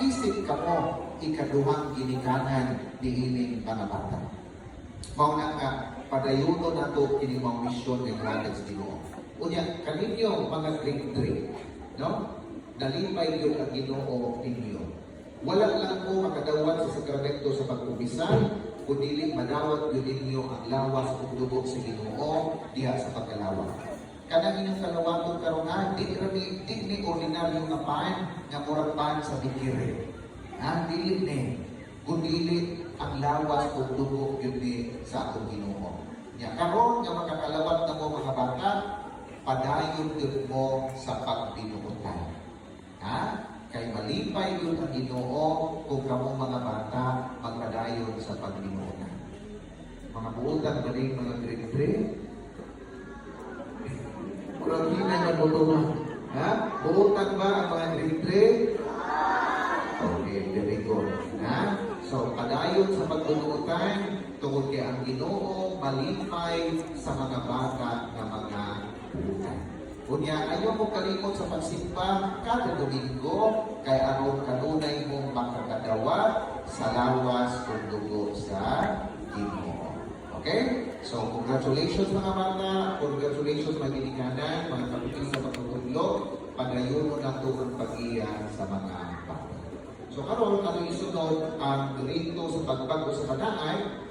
isip ka mo, ikaduhang ginikanan diining mga bata. Mao na nga, padayono na ito kining mga misyon ng hatag sa Ginoo. Unya, kaninyo mga grade 3, no? Nalipay yun ang Ginoo ninyo. Wala lang po makadawat sa sakramento sa pag-ubisan, kundi madawat yun ninyo ang lawas o dugo sa Ginoo diha sa pagkalawat. Kanang inyong kalawaton karon di ni ordinaryo nga paan nga murag paan sa bikire. Dili ni kundi ang lawas o dugo yun ni sa atong Ginoo. Nya karon nga makakalawat na mo mga bata, padayon yun mo sa pagbinuotan. Kay malipay yun ang Ginoo kung kamo mga bata magpadayon sa pagbinuotan. Mga buotan ba rin mga grade 3? Kurang hina niya butuman. Buotan ba ang mga grade 3? Okay, very good. So, padayon sa pagbunuotan tungod kay ang Ginoo malipay sa mga bata na mga buotan. Kunya, ayaw mo kalimot sa pagsimba kada Domingo kay aron kanunay mong makakadawa sa lawas o dugo sa Ginoo. Okay? So, congratulations mga bata, congratulations mga ginikanan, mga kapitin sa pagtutulog, padayon mo na ito ang pag-iya sa mga bata. So, karon ano isunod ang rito sa pagbago sa panaay